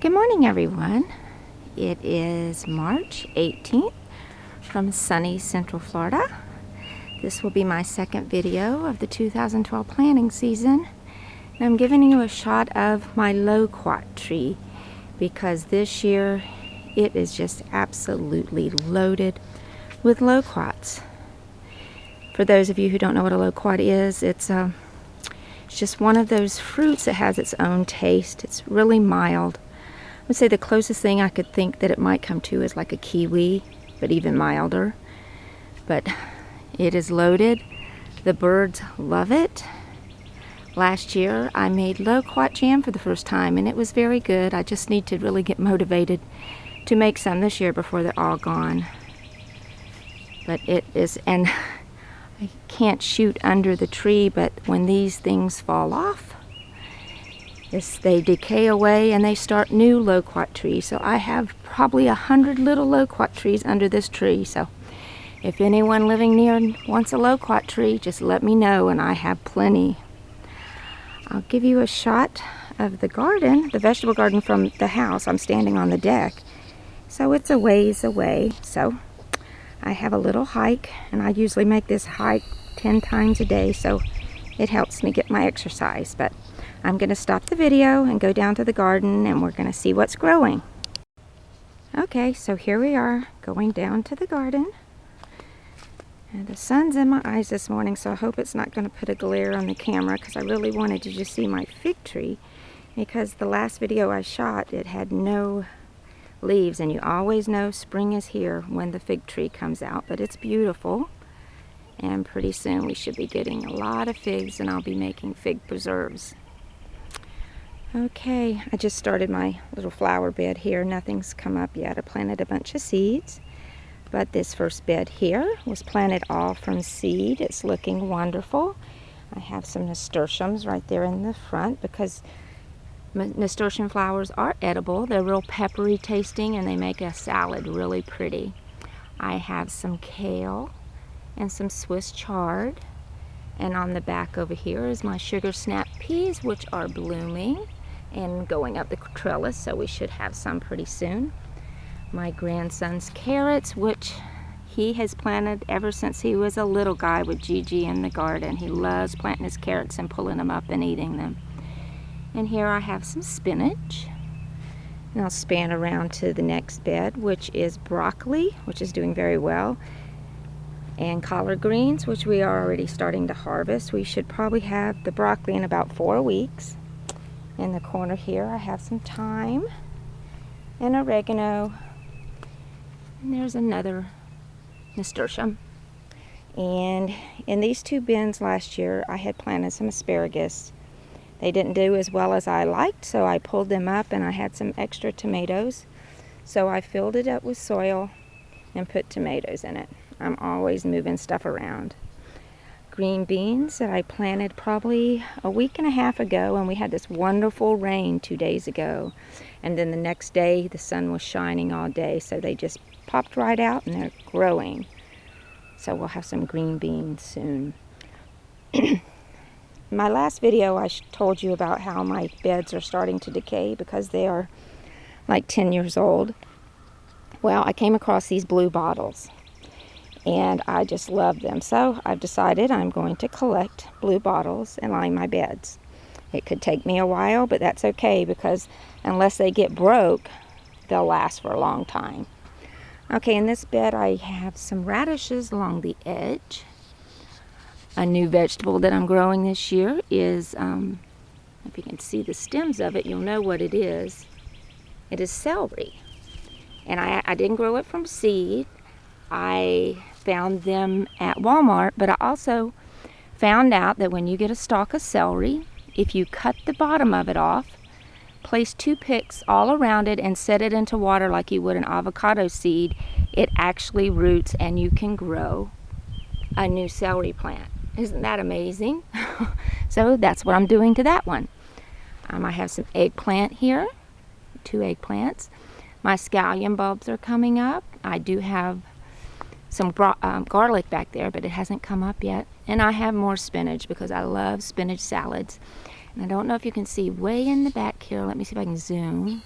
Good morning, everyone. It is March 18th from sunny Central Florida. This will be my second video of the 2012 planting season. And I'm giving you a shot of my loquat tree because this year it is just absolutely loaded with loquats. For those of you who don't know what a loquat is, it's just one of those fruits that has its own taste. It's really mild. I would say the closest thing I could think that it might come to is like a kiwi, but even milder. But it is loaded. The birds love it. Last year I made loquat jam for the first time and it was very good. I just need to really get motivated to make some this year before they're all gone. But it is, and I can't shoot under the tree, but when these things fall off, they decay away and they start new loquat trees. So I have probably 100 little loquat trees under this tree. So if anyone living near wants a loquat tree, just let me know and I have plenty. I'll give you a shot of the garden, the vegetable garden from the house. I'm standing on the deck, so it's a ways away. So I have a little hike, and I usually make this hike 10 times a day, so it helps me get my exercise. But I'm going to stop the video and go down to the garden and we're going to see what's growing. Okay, so here we are going down to the garden. And the sun's in my eyes this morning, so I hope it's not going to put a glare on the camera because I really wanted to just see my fig tree, because the last video I shot, it had no leaves, and you always know spring is here when the fig tree comes out. But it's beautiful, and pretty soon we should be getting a lot of figs and I'll be making fig preserves. Okay, I just started my little flower bed here. Nothing's come up yet. I planted a bunch of seeds, but this first bed here was planted all from seed. It's looking wonderful. I have some nasturtiums right there in the front because nasturtium flowers are edible. They're real peppery tasting and they make a salad really pretty. I have some kale and some Swiss chard, and on the back over here is my sugar snap peas, which are blooming and going up the trellis, so we should have some pretty soon. My grandson's carrots, which he has planted ever since he was a little guy with Gigi in the garden. He loves planting his carrots and pulling them up and eating them. And here I have some spinach. And I'll span around to the next bed, which is broccoli, which is doing very well, and collard greens, which we are already starting to harvest. We should probably have the broccoli in about 4 weeks. In the corner here I have some thyme and oregano, and there's another nasturtium. And in these two bins last year I had planted some asparagus. They didn't do as well as I liked, so I pulled them up, and I had some extra tomatoes, so I filled it up with soil and put tomatoes in it. I'm always moving stuff around. Green beans that I planted probably a week and a half ago, and we had this wonderful rain 2 days ago, and then the next day the sun was shining all day, so they just popped right out and they're growing. So we'll have some green beans soon. My last video I told you about how my beds are starting to decay because they are like 10 years old. Well, I came across these blue bottles and I just love them, so I've decided I'm going to collect blue bottles and line my beds. It could take me a while, but that's okay because unless they get broke, they'll last for a long time. Okay, in this bed I have some radishes along the edge. A new vegetable that I'm growing this year is, if you can see the stems of it, you'll know what it is. It is celery. And I didn't grow it from seed. I found them at Walmart, but I also found out that when you get a stalk of celery, if you cut the bottom of it off, place 2 picks all around it and set it into water like you would an avocado seed, it actually roots and you can grow a new celery plant. Isn't that amazing? So that's what I'm doing to that one. I have some eggplant here, 2 eggplants. My scallion bulbs are coming up. I do have some garlic back there, but it hasn't come up yet. And I have more spinach because I love spinach salads. And I don't know if you can see way in the back here. Let me see if I can zoom.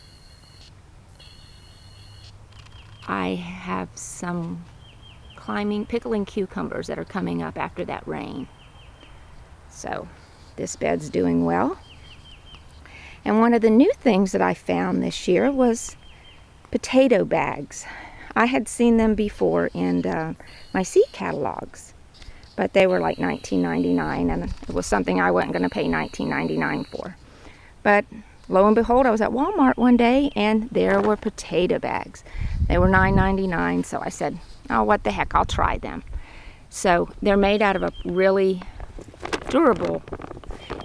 I have some pickling cucumbers that are coming up after that rain. So this bed's doing well. And one of the new things that I found this year was potato bags. I had seen them before in my seed catalogs, but they were like $19.99, and it was something I wasn't going to pay $19.99 for. But lo and behold, I was at Walmart one day and there were potato bags. They were $9.99, so I said, oh, what the heck, I'll try them. So they're made out of a really durable,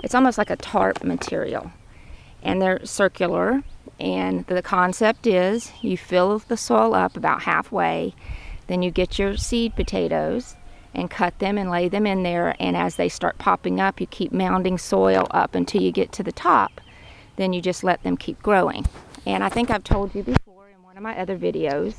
it's almost like a tarp material, and they're circular. And the concept is you fill the soil up about halfway, then you get your seed potatoes and cut them and lay them in there, and as they start popping up, you keep mounding soil up until you get to the top. Then you just let them keep growing. And I think I've told you before in one of my other videos,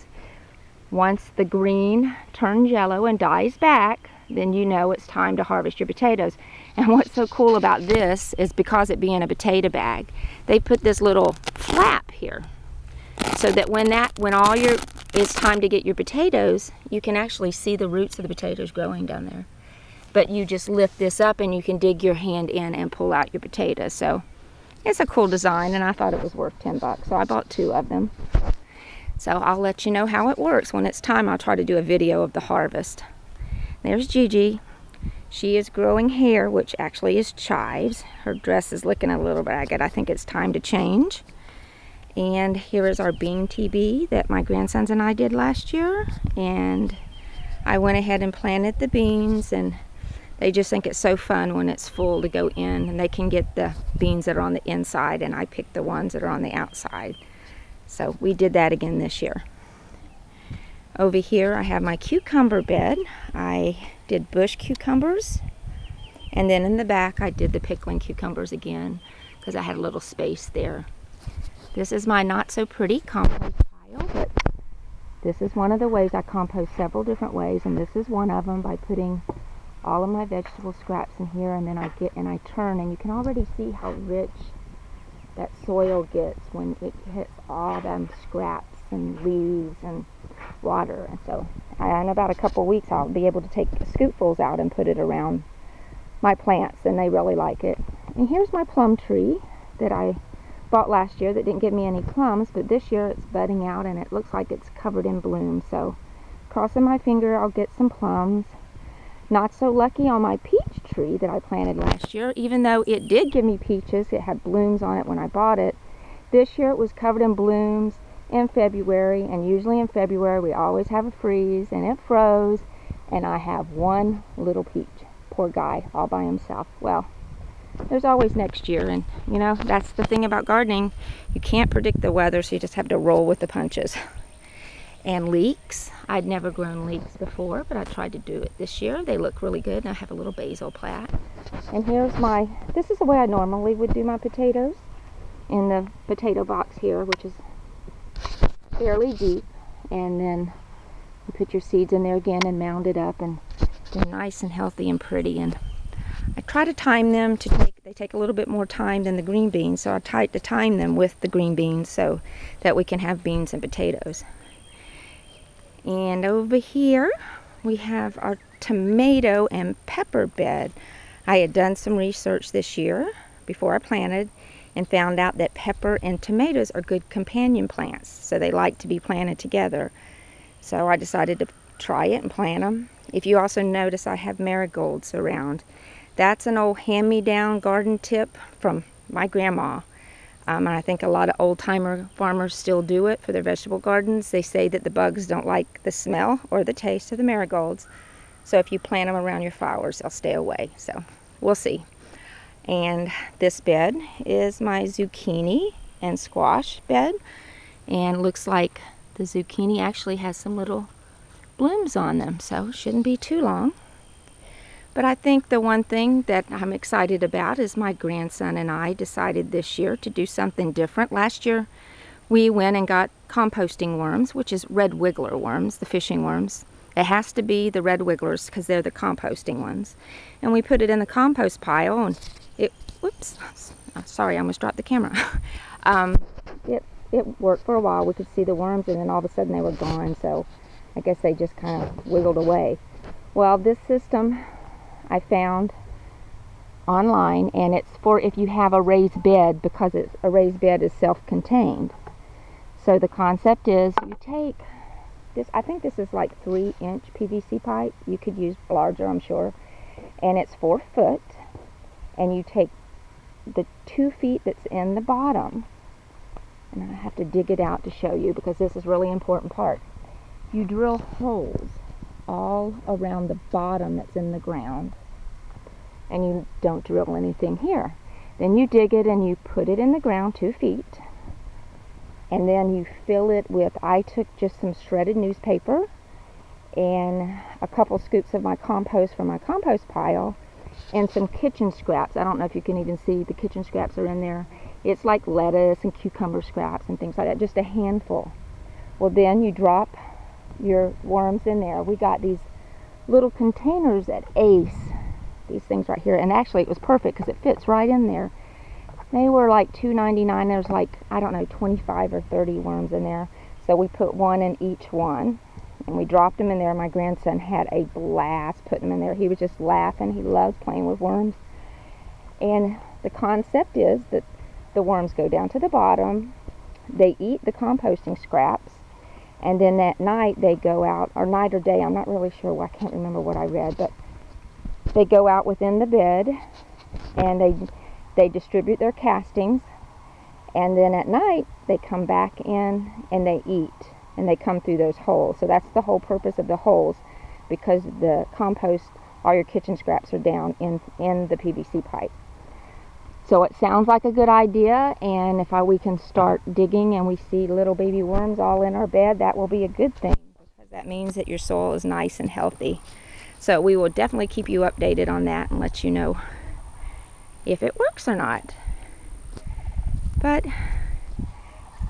once the green turns yellow and dies back, then you know it's time to harvest your potatoes. And what's so cool about this is, because it being a potato bag, they put this little flap here so that when it's time to get your potatoes, you can actually see the roots of the potatoes growing down there. But you just lift this up and you can dig your hand in and pull out your potatoes. So it's a cool design, and I thought it was worth 10 bucks, so I bought 2 of them. So I'll let you know how it works. When it's time, I'll try to do a video of the harvest. There's Gigi. She is growing hair, which actually is chives. Her dress is looking a little ragged. I think it's time to change. And here is our bean TB that my grandsons and I did last year. And I went ahead and planted the beans, and they just think it's so fun when it's full to go in, and they can get the beans that are on the inside, and I picked the ones that are on the outside. So we did that again this year. Over here I have my cucumber bed. I did bush cucumbers, and then in the back I did the pickling cucumbers again because I had a little space there. This is my not so pretty compost pile, but this is one of the ways I compost several different ways, and this is one of them, by putting all of my vegetable scraps in here, and then I turn, and you can already see how rich that soil gets when it hits all them scraps and leaves and water. And so in about a couple weeks I'll be able to take scoopfuls out and put it around my plants, and they really like it. And here's my plum tree that I bought last year that didn't give me any plums, but this year it's budding out and it looks like it's covered in bloom. So crossing my finger I'll get some plums. Not so lucky on my peach tree that I planted last year. Even though it did give me peaches, it had blooms on it when I bought it. This year it was covered in blooms in February, and usually in February we always have a freeze, and it froze, and I have one little peach. Poor guy, all by himself. Well, there's always next year, and you know, that's the thing about gardening. You can't predict the weather, so you just have to roll with the punches. And leeks. I'd never grown leeks before, but I tried to do it this year. They look really good, and I have a little basil plat. And here's this is the way I normally would do my potatoes, in the potato box here, which is fairly deep. And then you put your seeds in there again and mound it up, and they're nice and healthy and pretty. And I try to time them they take a little bit more time than the green beans, so I try to time them with the green beans so that we can have beans and potatoes. And over here we have our tomato and pepper bed. I had done some research this year before I planted and found out that pepper and tomatoes are good companion plants, so they like to be planted together. So I decided to try it and plant them. If you also notice, I have marigolds around. That's an old hand-me-down garden tip from my grandma. And I think a lot of old-timer farmers still do it for their vegetable gardens. They say that the bugs don't like the smell or the taste of the marigolds. So if you plant them around your flowers, they'll stay away. So we'll see. And this bed is my zucchini and squash bed. And looks like the zucchini actually has some little blooms on them, so shouldn't be too long. But I think the one thing that I'm excited about is my grandson and I decided this year to do something different. Last year we went and got composting worms, which is red wiggler worms, the fishing worms. It has to be the red wigglers because they're the composting ones. And we put it in the compost pile, and whoops, sorry, I almost dropped the camera. It it worked for a while. We could see the worms, and then all of a sudden they were gone, so I guess they just kind of wiggled away. Well, this system I found online, and it's for if you have a raised bed, because a raised bed is self-contained. So the concept is you take this, I think this is like 3-inch PVC pipe. You could use larger, I'm sure. And it's 4 foot. And you take the 2 feet that's in the bottom, and I have to dig it out to show you because this is really important part. You drill holes all around the bottom that's in the ground, and you don't drill anything here. Then you dig it and you put it in the ground 2 feet, and then you fill it with, I took just some shredded newspaper and a couple scoops of my compost from my compost pile and some kitchen scraps. I don't know if you can even see the kitchen scraps are in there. It's like lettuce and cucumber scraps and things like that, just a handful. Well, then you drop your worms in there. We got these little containers at Ace, these things right here, and actually it was perfect because it fits right in there. They were like $2.99. There's like, I don't know, 25 or 30 worms in there. So we put one in each one, and we dropped them in there. My grandson had a blast putting them in there. He was just laughing. He loves playing with worms. And the concept is that the worms go down to the bottom. They eat the composting scraps, and then at night they go out, or night or day, I'm not really sure. I can't remember what I read, but they go out within the bed, and they distribute their castings, and then at night they come back in and they eat, and they come through those holes. So that's the whole purpose of the holes, because the compost, all your kitchen scraps are down in the PVC pipe. So it sounds like a good idea, and if we can start digging and we see little baby worms all in our bed, that will be a good thing, because that means that your soil is nice and healthy. So we will definitely keep you updated on that and let you know if it works or not. But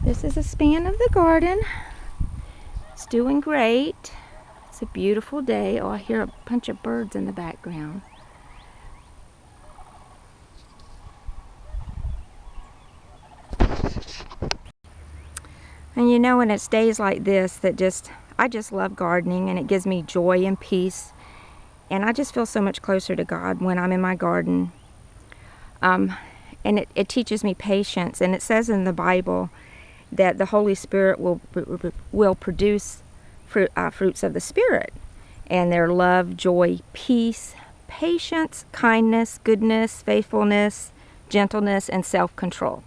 this is a span of the garden. It's doing great. It's a beautiful day. Oh, I hear a bunch of birds in the background. And you know, when it's days like this that I just love gardening, and it gives me joy and peace, and I just feel so much closer to God when I'm in my garden. And it teaches me patience, and it says in the Bible that the Holy Spirit will produce fruits of the Spirit, and they're love, joy, peace, patience, kindness, goodness, faithfulness, gentleness, and self-control.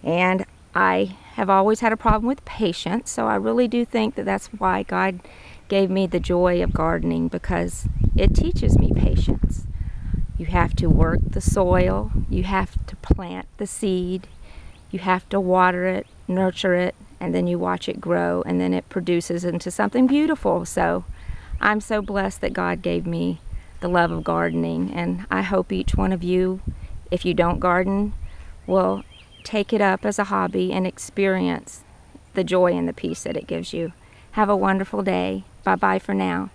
And I have always had a problem with patience, so I really do think that that's why God gave me the joy of gardening, because it teaches me patience. You have to work the soil, you have to plant the seed, you have to water it, nurture it, and then you watch it grow, and then it produces into something beautiful. So I'm so blessed that God gave me the love of gardening, and I hope each one of you, if you don't garden, will take it up as a hobby and experience the joy and the peace that it gives you. Have a wonderful day. Bye-bye for now.